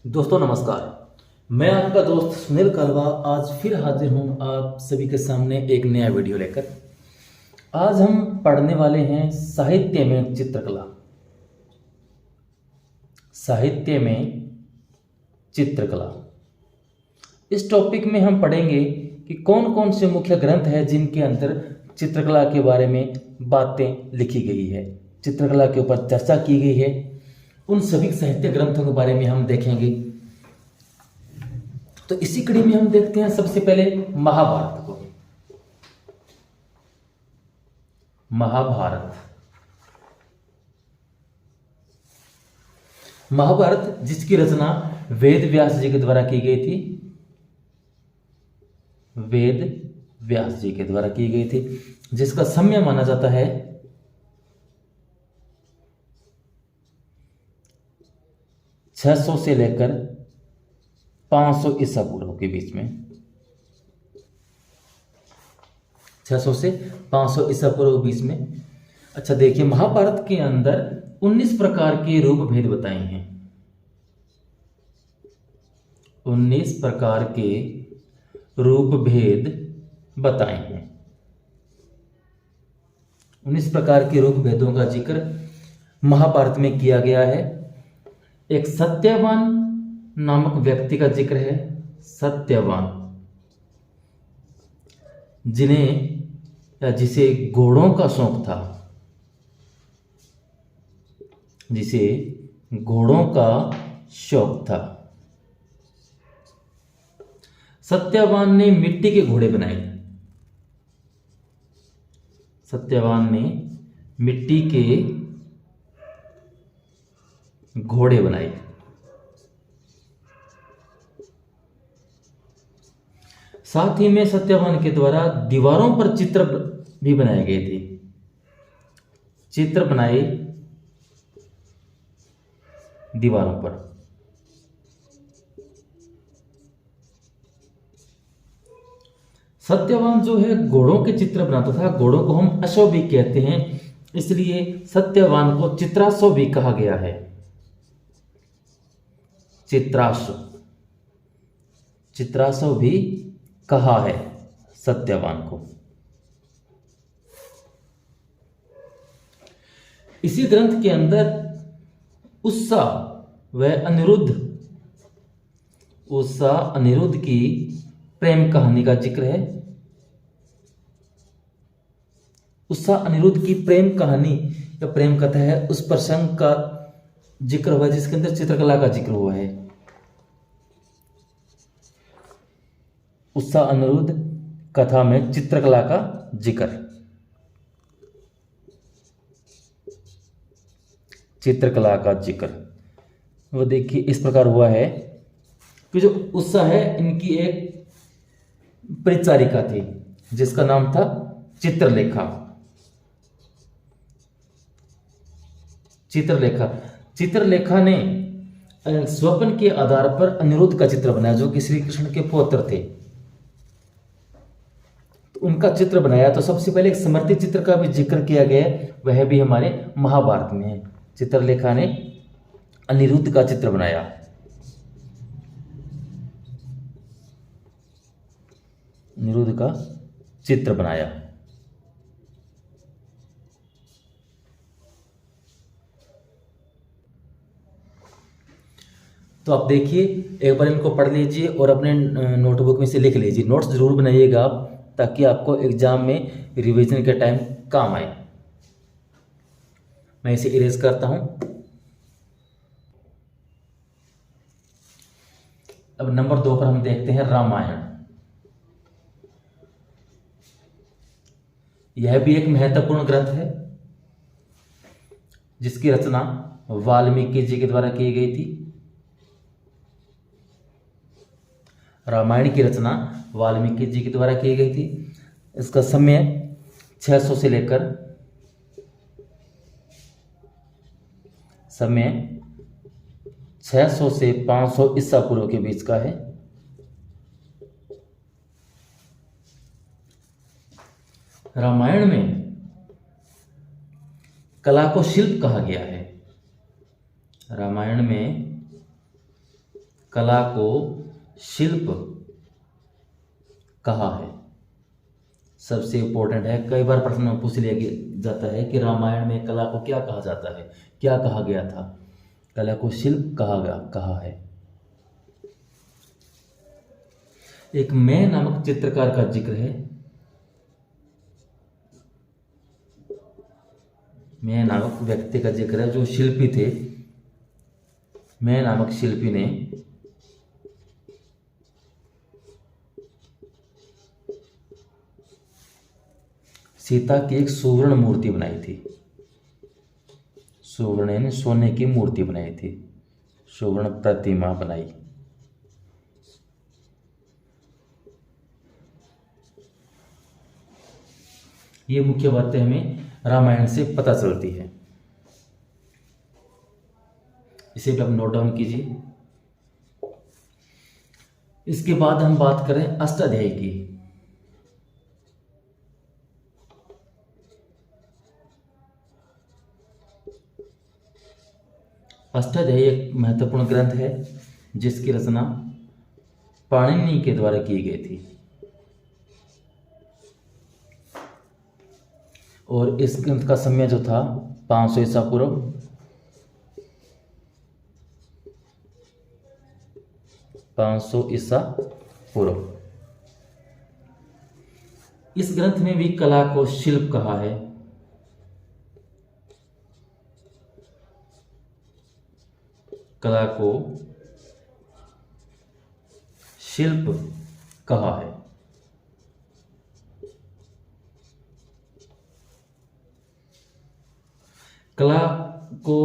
दोस्तों नमस्कार। मैं आपका दोस्त सुनील कलवा आज फिर हाजिर हूं आप सभी के सामने एक नया वीडियो लेकर। आज हम पढ़ने वाले हैं साहित्य में चित्रकला। साहित्य में चित्रकला इस टॉपिक में हम पढ़ेंगे कि कौन कौन से मुख्य ग्रंथ हैं जिनके अंदर चित्रकला के बारे में बातें लिखी गई है, चित्रकला के ऊपर चर्चा की गई है। उन सभी साहित्य ग्रंथों के बारे में हम देखेंगे। तो इसी कड़ी में हम देखते हैं सबसे पहले महाभारत को। महाभारत महाभारत जिसकी रचना वेद व्यास जी के द्वारा की गई थी। वेद व्यास जी के द्वारा की गई थी, जिसका समय माना जाता है 600 से लेकर 500 ईसा पूर्व के बीच में। 600 से 500 ईसा पूर्व के बीच में। अच्छा देखिए, महाभारत के अंदर 19 प्रकार के रूप भेद बताए हैं। 19 प्रकार के रूप भेद बताए हैं। 19 प्रकार के रूप भेदों का जिक्र महाभारत में किया गया है। एक सत्यवान नामक व्यक्ति का जिक्र है। सत्यवान, जिन्हें या जिसे घोड़ों का शौक था, जिसे घोड़ों का शौक था। सत्यवान ने मिट्टी के घोड़े बनाए। सत्यवान ने मिट्टी के घोड़े बनाए। साथ ही में सत्यवान के द्वारा दीवारों पर चित्र भी बनाए गए थे। चित्र बनाए दीवारों पर। सत्यवान जो है घोड़ों के चित्र बनाता था। घोड़ों को हम अश्व भी कहते हैं, इसलिए सत्यवान को चित्राश्व भी कहा गया है। चित्राश्व, चित्राश्व भी कहा है सत्यवान को। इसी ग्रंथ के अंदर उत्साह व अनिरुद्ध, उत्साह अनिरुद्ध की प्रेम कहानी का जिक्र है। उत्साह अनिरुद्ध की प्रेम कहानी या प्रेम कथा है, उस प्रसंग का जिक्र हुआ जिसके अंदर चित्रकला का जिक्र हुआ है। उत्साह अनिरुद्ध कथा में चित्रकला का जिक्र। चित्रकला का जिक्र वो देखिए इस प्रकार हुआ है कि जो उत्साह है, इनकी एक परिचारिका थी जिसका नाम था चित्रलेखा। चित्रलेखा चित्रलेखा ने स्वप्न के आधार पर अनिरुद्ध का चित्र बनाया, जो कि श्री कृष्ण के पौत्र थे। उनका चित्र बनाया। तो सबसे पहले एक समर्थित चित्र का भी जिक्र किया गया है, वह भी हमारे महाभारत में है। चित्रलेखा ने अनिरुद्ध का चित्र बनाया। अनिरुद्ध का चित्र बनाया। तो आप देखिए, एक बार इनको पढ़ लीजिए और अपने नोटबुक में से लिख लीजिए। नोट्स जरूर बनाइएगा आप, ताकि आपको एग्जाम में रिवीजन के टाइम काम आए। मैं इसे इरेज करता हूं। अब नंबर 2 पर हम देखते हैं रामायण। यह भी एक महत्वपूर्ण ग्रंथ है जिसकी रचना वाल्मीकि जी के द्वारा की गई थी। रामायण की रचना वाल्मीकि जी के द्वारा की गई थी। इसका समय 600 से लेकर 500 ईसा पूर्व के बीच का है। रामायण में कला को शिल्प कहा गया है। रामायण में कला को शिल्प कहा है। सबसे इम्पोर्टेंट है, कई बार प्रश्न में पूछ लिया जाता है कि रामायण में कला को क्या कहा जाता है, क्या कहा गया था। कला को शिल्प कहा है। एक मैं नामक चित्रकार का जिक्र है। मैं नामक व्यक्ति का जिक्र है जो शिल्पी थे। मैं नामक शिल्पी ने सीता की एक सुवर्ण मूर्ति बनाई थी। सुवर्ण यानी सोने की मूर्ति बनाई थी, सुवर्ण प्रतिमा बनाई। ये मुख्य बातें हमें रामायण से पता चलती है। इसे भी आप नोट डाउन कीजिए। इसके बाद हम बात करें अष्टाध्यायी की। अष्टाध्यायी एक महत्वपूर्ण ग्रंथ है जिसकी रचना पाणिनि के द्वारा की गई थी और इस ग्रंथ का समय जो था 500 ईसा पूर्व। 500 ईसा पूर्व। इस ग्रंथ में भी कला को शिल्प कहा है। कला को शिल्प कहा है। कला को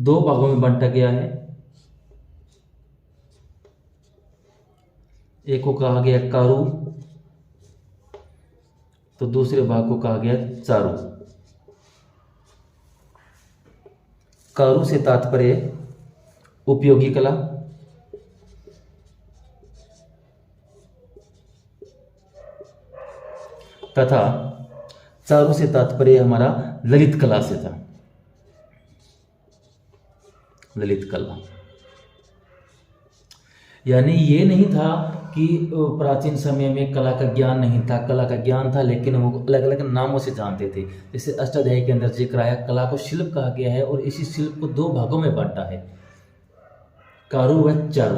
दो भागों में बांटा गया है। एक को कहा गया कारु, तो दूसरे भाग को कहा गया चारु। कारु से तात्पर्य उपयोगी कला, तथा चारु से तात्पर्य हमारा ललित कला से था। ललित कला यानी ये नहीं था कि प्राचीन समय में कला का ज्ञान नहीं था, कला का ज्ञान था लेकिन वो अलग अलग नामों से जानते थे। जैसे अष्टाध्यायी के अंदर जिक्र आया, कला को शिल्प कहा गया है और इसी शिल्प को दो भागों में बांटा है, कारु व चारु।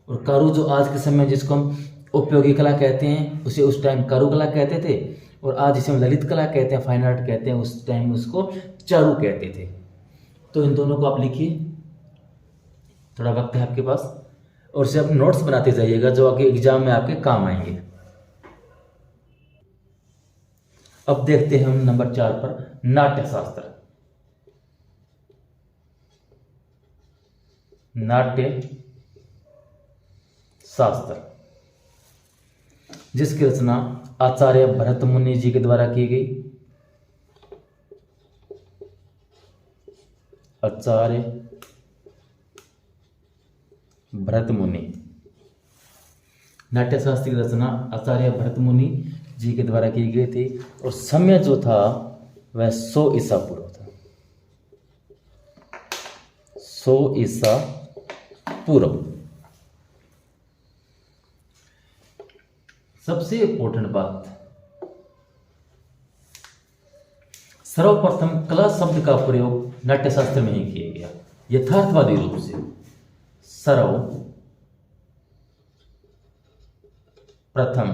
और कारु जो आज के समय जिसको हम उपयोगी कला कहते हैं, उसे उस टाइम कारु कला कहते थे, और आज जिसे हम ललित कला कहते हैं, फाइन आर्ट कहते हैं, उस टाइम उसको चारु कहते थे। तो इन दोनों को आप लिखिए, थोड़ा वक्त है आपके पास, और इसे आप नोट्स बनाते जाइएगा जो आगे एग्जाम में आपके काम आएंगे। अब देखते हैं हम नंबर 4 पर नाट्य शास्त्र। नाट्य शास्त्र जिसकी रचना आचार्य भरत मुनि जी के द्वारा की गई। आचार्य भरत मुनि, नाट्य शास्त्र की रचना आचार्य भरत मुनि जी के द्वारा की गई थी और समय जो था वह 100 ईसा पूर्व था। 100 ईसा पूर्व। सबसे इंपॉर्टेंट बात, सर्वप्रथम कला शब्द का प्रयोग नाट्यशास्त्र में ही किया गया यथार्थवादी रूप से। सर्वप्रथम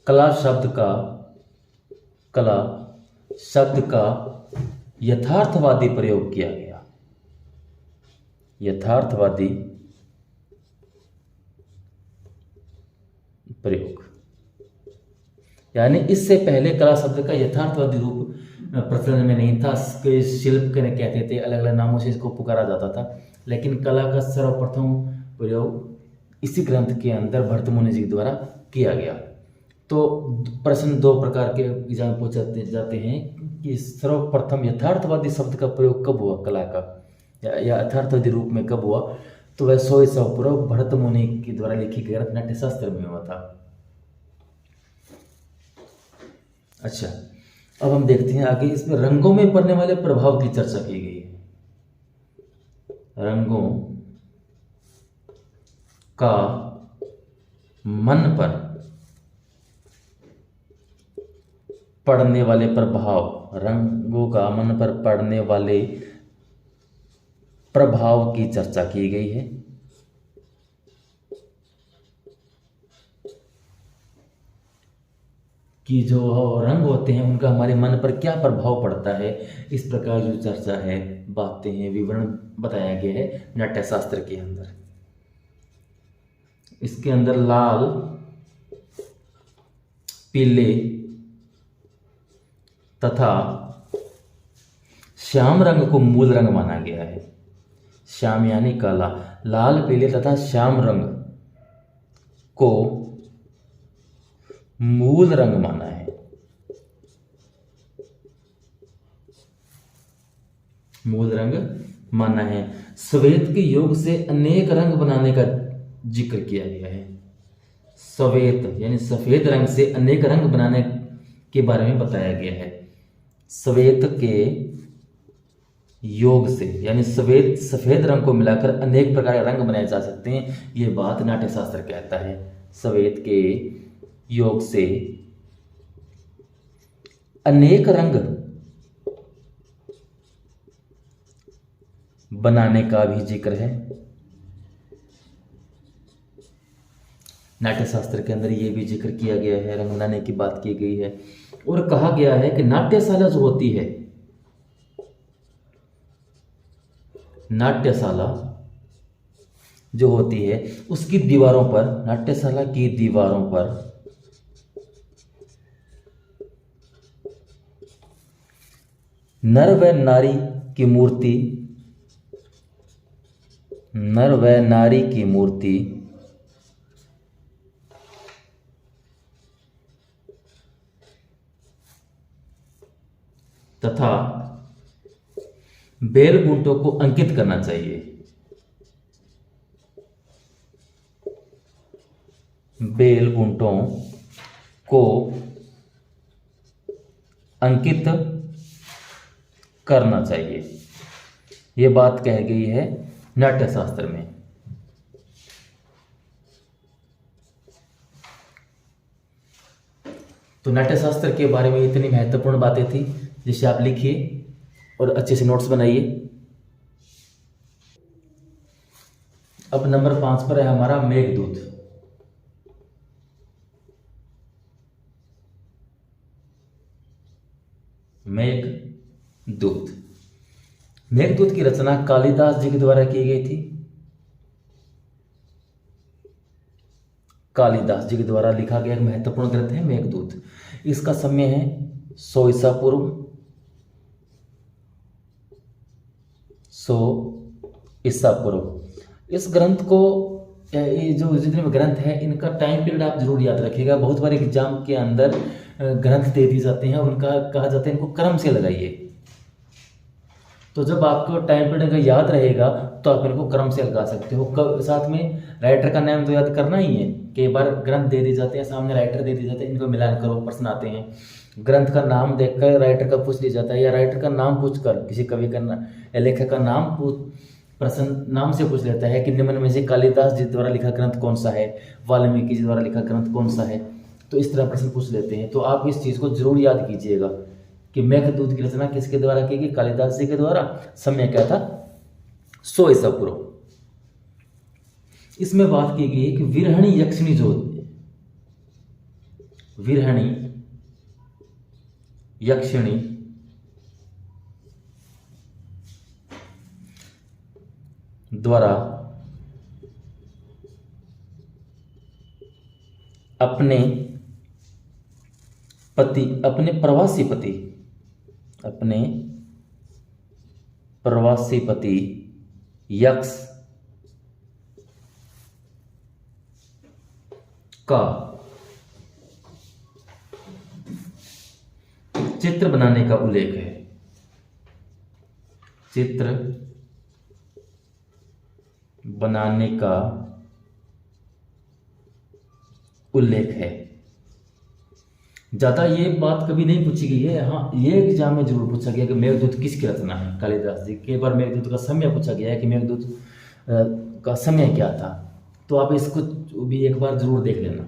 कला शब्द का यथार्थवादी प्रयोग किया गया। यथार्थवादी प्रयोग यानी इससे पहले कला शब्द का यथार्थवादी रूप प्रचलन में नहीं था। शिल्प कहते थे, अलग अलग नामों से इसको पुकारा जाता था, लेकिन कला का सर्वप्रथम प्रयोग इसी ग्रंथ के अंदर भरत मुनि जी द्वारा किया गया। तो प्रश्न दो प्रकार के एग्जाम पूछे जाते हैं कि सर्वप्रथम यथार्थवादी शब्द का प्रयोग कब हुआ कला का, या यथार्थवादी रूप में कब हुआ, तो वह 100 ईसा पूर्व भरत मुनि के द्वारा लिखी गई नाट्यशास्त्र में हुआ था। अच्छा, अब हम देखते हैं आगे, इसमें रंगों में पड़ने वाले प्रभाव की चर्चा की गई है। रंगों का मन पर पड़ने वाले प्रभाव, रंगों का मन पर पड़ने वाले प्रभाव की चर्चा की गई है। कि जो रंग होते हैं उनका हमारे मन पर क्या प्रभाव पड़ता है, इस प्रकार जो चर्चा है, बातें हैं, विवरण बताया गया है नाट्यशास्त्र के अंदर। इसके अंदर लाल, पीले तथा श्याम रंग को मूल रंग माना गया है। श्याम यानी काला, लाल, पीले तथा श्याम रंग को मूल रंग माना है। मूल रंग माना है। श्वेत के योग से अनेक रंग बनाने का जिक्र किया गया है। श्वेत यानी सफेद रंग से अनेक रंग बनाने के बारे में बताया गया है। श्वेत के योग से यानी सफेद रंग को मिलाकर अनेक प्रकार के रंग बनाए जा सकते हैं, ये बात नाट्यशास्त्र कहता है। श्वेत के योग से अनेक रंग बनाने का भी जिक्र है। नाट्यशास्त्र के अंदर यह भी जिक्र किया गया है, रंग बनाने की बात की गई है। और कहा गया है कि नाट्यशाला जो होती है, नाट्यशाला जो होती है उसकी दीवारों पर, नाट्यशाला की दीवारों पर नर व नारी की मूर्ति, नर व नारी की मूर्ति तथा बेल बूंटों को अंकित करना चाहिए। बेल बूंटों को अंकित करना चाहिए, यह बात कह गई है नाट्यशास्त्र में। तो नाट्यशास्त्र के बारे में इतनी महत्वपूर्ण बातें थी, जिसे आप लिखिए और अच्छे से नोट्स बनाइए। अब नंबर 5 पर है हमारा मेघदूत। मेघदूत, मेघदूत की रचना कालिदास जी के द्वारा की गई थी। कालिदास जी के द्वारा लिखा गया एक महत्वपूर्ण ग्रंथ है मेघदूत। इसका समय है 100 ईसा पूर्व, 100 ईसा पूर्व। इस ग्रंथ को, ये जो जितने भी ग्रंथ हैं इनका टाइम पीरियड आप जरूर याद रखिएगा। बहुत बार एग्जाम के अंदर ग्रंथ दे दी जाते हैं, उनका कहा जाता है इनको क्रम से लगाइए। तो जब आपको टाइम पीरियड का याद रहेगा तो आप इनको क्रम से लगा सकते हो। साथ में राइटर का नाम तो याद करना ही है। कई बार ग्रंथ दे दी जाते हैं, सामने राइटर दे दी जाते हैं, इनको मिलान करो, प्रश्न आते हैं। ग्रंथ का नाम देखकर राइटर का पूछ लिया जाता है, या राइटर का नाम पूछकर किसी कवि का या लेखक का नाम प्रश्न नाम से पूछ लेता है कि निम्न में से कालिदास जी द्वारा लिखा ग्रंथ कौन सा है, वाल्मीकि जी द्वारा लिखा ग्रंथ कौन सा है। तो इस तरह प्रश्न पूछ लेते हैं। तो आप इस चीज़ को जरूर याद कीजिएगा कि मेघदूत की रचना किसके द्वारा की गई, कालिदास जी के द्वारा। समय क्या था, 100 ईसा पूर्व। इसमें बात की गई है कि विरहणी यक्षिणी जो होती है, विरहणी यक्षिणी द्वारा अपने प्रवासी पति यक्ष का चित्र बनाने का उल्लेख है। चित्र बनाने का उल्लेख है। ज़्यादा ये बात कभी नहीं पूछी गई है। हाँ, ये एग्जाम में जरूर पूछा गया कि मेघदूत किसकी रचना है, कालिदास जी। कई बार मेघदूत का समय पूछा गया है कि मेघदूत का समय क्या था, तो आप इसको भी एक बार जरूर देख लेना।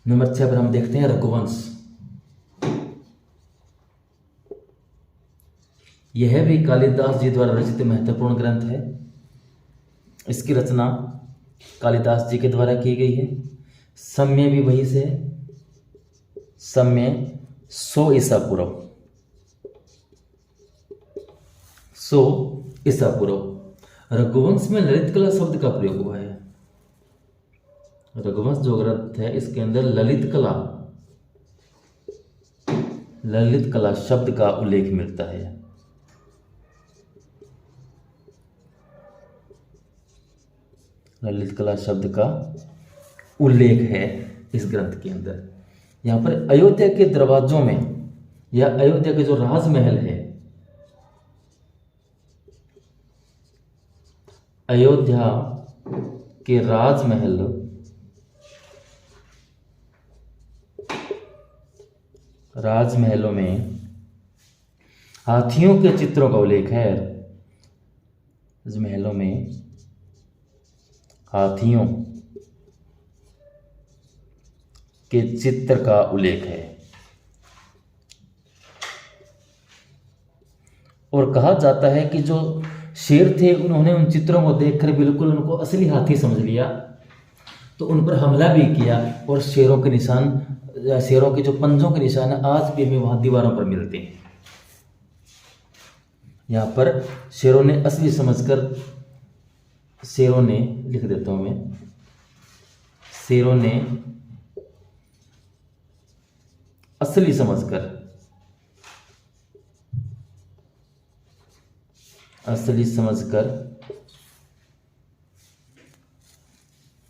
नंबर 6 पर हम देखते हैं रघुवंश। यह भी कालिदास जी द्वारा रचित महत्वपूर्ण ग्रंथ है। इसकी रचना कालिदास जी के द्वारा की गई है। समय भी वही से है। समय 100 ईसा पूर्व, 100 ईसा पूर्व। रघुवंश में ललित कला शब्द का प्रयोग हुआ है। रघुवंश जो ग्रंथ है इसके अंदर ललित कला शब्द का उल्लेख मिलता है। ललित कला शब्द का उल्लेख है इस ग्रंथ के अंदर। यहाँ पर अयोध्या के दरवाजों में या अयोध्या के जो राजमहल है, अयोध्या के राजमहलों में हाथियों के चित्रों का उल्लेख है। राजमहलों में हाथियों के चित्र का उल्लेख है। और कहा जाता है कि जो शेर थे उन्होंने उन चित्रों को देखकर बिल्कुल उनको असली हाथी समझ लिया, तो उन पर हमला भी किया। और शेरों के निशान, शेरों के जो पंजों के निशान आज भी हमें वहां दीवारों पर मिलते हैं। यहाँ पर शेरों ने असली समझकर, शेरों ने, लिख देता हूं मैं, शेरों ने असली समझकर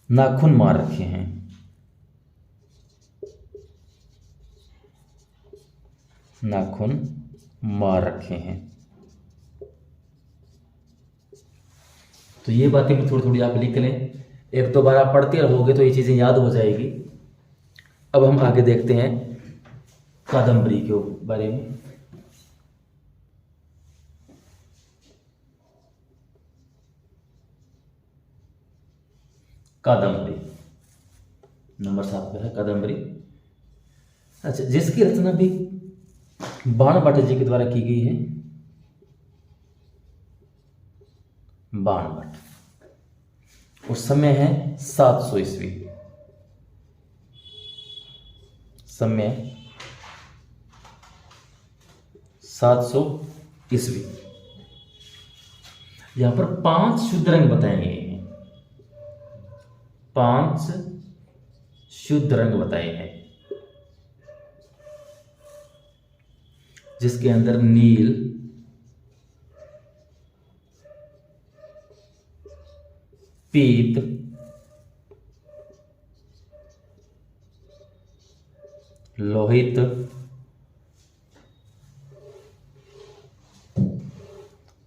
नाखून मार रखे हैं। नाखून मार रखे हैं। तो ये बातें भी थोड़ी थोड़ी आप लिख लें, एक दो बार आप पढ़ते रहोगे तो ये चीज़ें याद हो जाएगी। अब हम आगे देखते हैं कादम्बरी के बारे में। कादम्बरी नंबर 7 पे है कादम्बरी। अच्छा, जिसकी रचना भी बाणभट्ट जी के द्वारा की गई है। बाणभट्ट, उस समय है 700 ईस्वी। समय 700 ईस्वी। यहां पर 5 शुद्ध रंग बताए गए हैं। 5 शुद्ध रंग बताए हैं, जिसके अंदर नील, पीत, लोहित,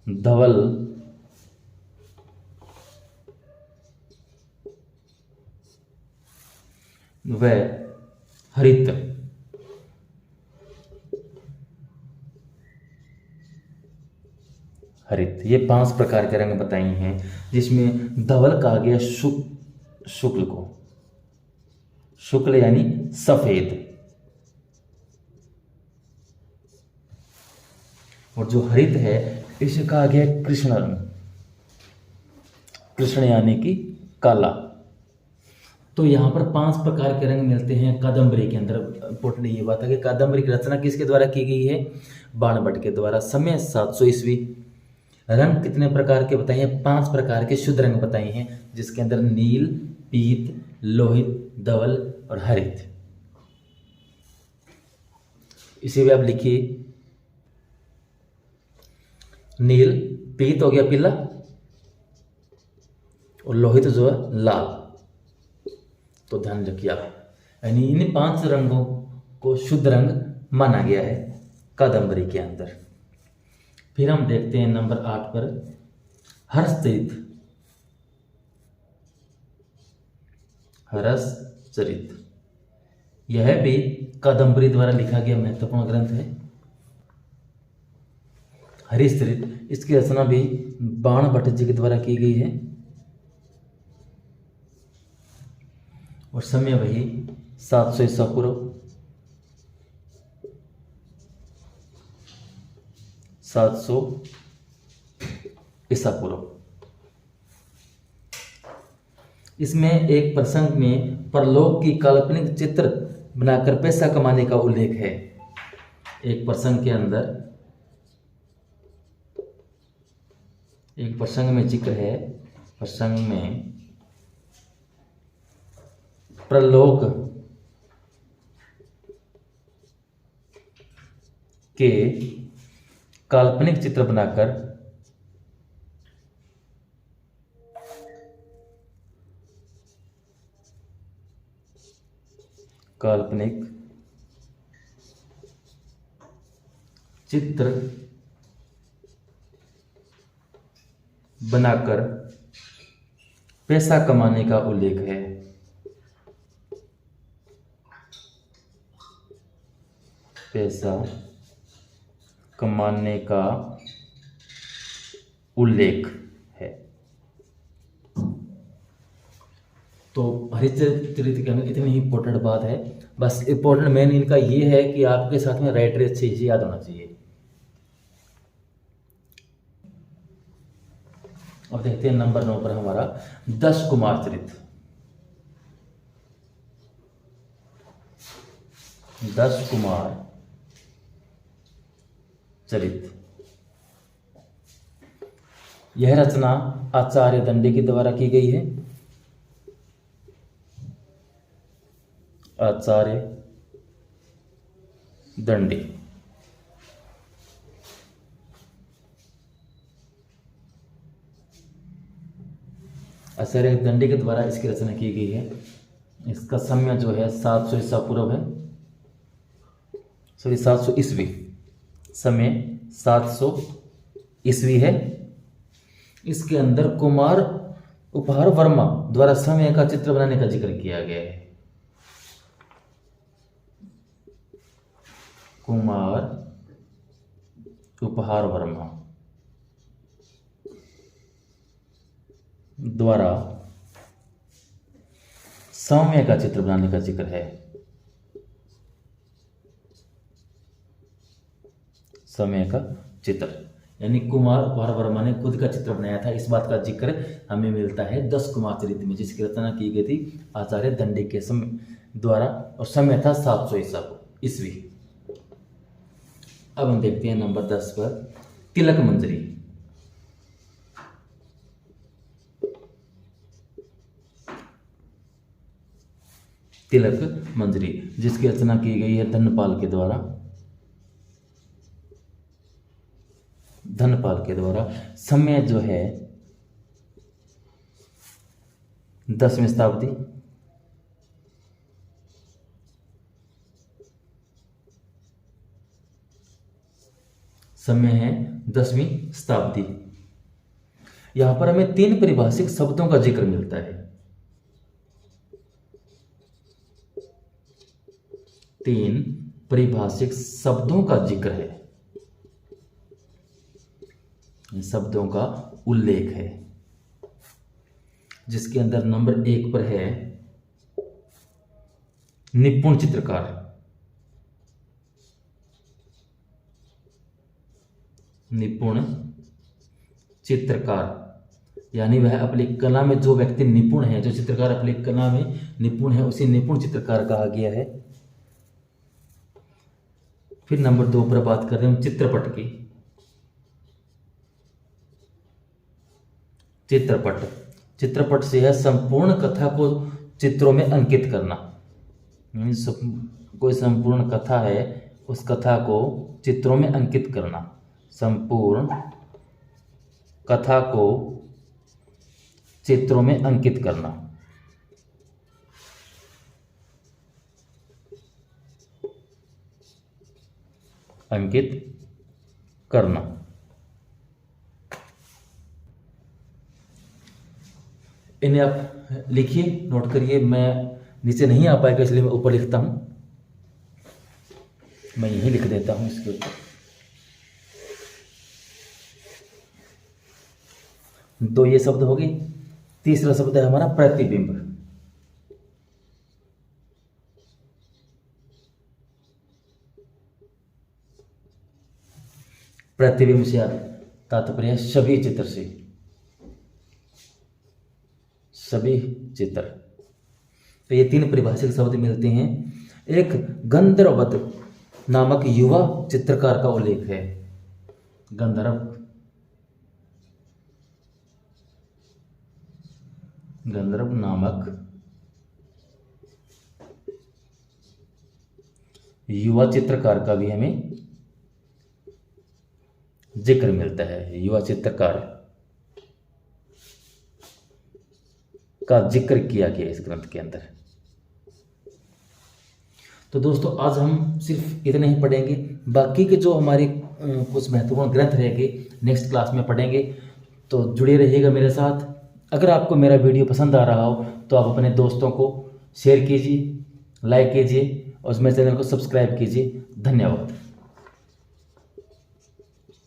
धवल, व हरित। हरित, ये 5 प्रकार के रंग बताए हैं, जिसमें धवल कहा गया शुक्ल को, शुक्ल यानी सफेद। और जो हरित है इसे कहा गया कृष्ण रंग, कृष्ण यानी कि काला। तो यहाँ पर 5 प्रकार के रंग मिलते हैं कादम्बरी के अंदर। इंपॉर्टेंट ये बात है कि कादम्बरी की रचना किसके द्वारा की गई है? बाणभट्ट के द्वारा। समय 700 ईस्वी। रंग कितने प्रकार के बताए हैं? 5 प्रकार के शुद्ध रंग बताए हैं, जिसके अंदर नील, पीत, लोहित, धवल और हरित। इसे भी आप लिखिए। नील, पीत हो गया पीला, और लोहित जो है लाल। तो ध्यान रखिए आप, यानी इन 5 रंगों को शुद्ध रंग माना गया है कादम्बरी के अंदर। फिर हम देखते हैं नंबर 8 पर हर्षचरित। हर्षचरित यह भी कादम्बरी द्वारा लिखा गया महत्वपूर्ण ग्रंथ है। हरिश्चरित, इसकी रचना भी बाण भट्ट जी के द्वारा की गई है और समय वही 700 ईसा पूर्व। 700 ईसा पूर्व। इसमें एक प्रसंग में परलोक की काल्पनिक चित्र बनाकर पैसा कमाने का उल्लेख है। एक प्रसंग के अंदर, एक प्रसंग में जिक्र है, प्रसंग में परलोक के काल्पनिक चित्र बनाकर काल्पनिक चित्र बनाकर पैसा कमाने का उल्लेख है। पैसा कमाने का उल्लेख है। तो हरिश्चरित्र के अंदर इतनी ही इंपॉर्टेंट बात है। बस इंपॉर्टेंट मेन इनका ये है कि आपके साथ में राइटरी अच्छे से याद होना चाहिए। अब देखते हैं नंबर 9 पर हमारा 10 कुमार चरित्र। 10 कुमार चरित्र। यह रचना आचार्य दंडी के द्वारा की गई है। आचार्य दंडी। आचार्य दंडी के द्वारा इसकी रचना की गई है। इसका समय जो है 700 ईसा पूर्व है, सॉरी 700 ईस्वी। समय 700 ईस्वी है। इसके अंदर कुमार उपहार वर्मा द्वारा समय का चित्र बनाने का जिक्र किया गया है। कुमार उपहार वर्मा द्वारा सौम्य का चित्र बनाने का जिक्र है। समय का चित्र, यानी कुमार उपहार वर्मा ने खुद का चित्र बनाया था। इस बात का जिक्र हमें मिलता है 10 कुमार चरित्र में, जिसकी रचना की गई थी आचार्य दंडी के समय द्वारा और समय था 700 ईस्वी। अब हम देखते हैं नंबर 10 पर तिलक मंजरी। तिलक मंजरी, जिसकी रचना की गई है धनपाल के द्वारा। धनपाल के द्वारा। समय जो है 10वीं शताब्दी। समय है 10वीं शताब्दी। यहां पर हमें 3 परिभाषिक शब्दों का जिक्र मिलता है। 3 परिभाषिक शब्दों का जिक्र है, शब्दों का उल्लेख है, जिसके अंदर नंबर 1 पर है निपुण चित्रकार। निपुण चित्रकार, यानी वह अपनी कला में जो व्यक्ति निपुण है, जो चित्रकार अपनी कला में निपुण है, उसे निपुण चित्रकार कहा गया है। फिर नंबर 2 पर बात कर रहे हैं चित्रपट की। चित्रपट, चित्रपट से है संपूर्ण कथा को चित्रों में अंकित करना। कोई संपूर्ण कथा है, उस कथा को चित्रों में अंकित करना। संपूर्ण कथा को चित्रों में अंकित करना। अंकित करना। इन्हें आप लिखिए, नोट करिए। मैं नीचे नहीं आ पाएगा इसलिए मैं ऊपर लिखता हूं। मैं यही लिख देता हूँ इसके ऊपर। दो ये शब्द हो गए। तीसरा शब्द है हमारा प्रतिबिंब। प्रतिबिंब से तात्पर्य है सभी चित्र से, सभी चित्र। तो ये तीन परिभाषिक शब्द मिलते हैं। एक गंधर्वत नामक युवा चित्रकार का उल्लेख है। गंधर्व नामक युवा चित्रकार का भी हमें जिक्र मिलता है। युवा चित्रकार का जिक्र किया गया इस ग्रंथ के अंदर। तो दोस्तों आज हम सिर्फ इतने ही पढ़ेंगे। बाकी के जो हमारे कुछ महत्वपूर्ण ग्रंथ रहेंगे नेक्स्ट क्लास में पढ़ेंगे। तो जुड़े रहिएगा मेरे साथ। अगर आपको मेरा वीडियो पसंद आ रहा हो तो आप अपने दोस्तों को शेयर कीजिए, लाइक कीजिए और मेरे चैनल को सब्सक्राइब कीजिए। धन्यवाद।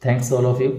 Thanks all of you.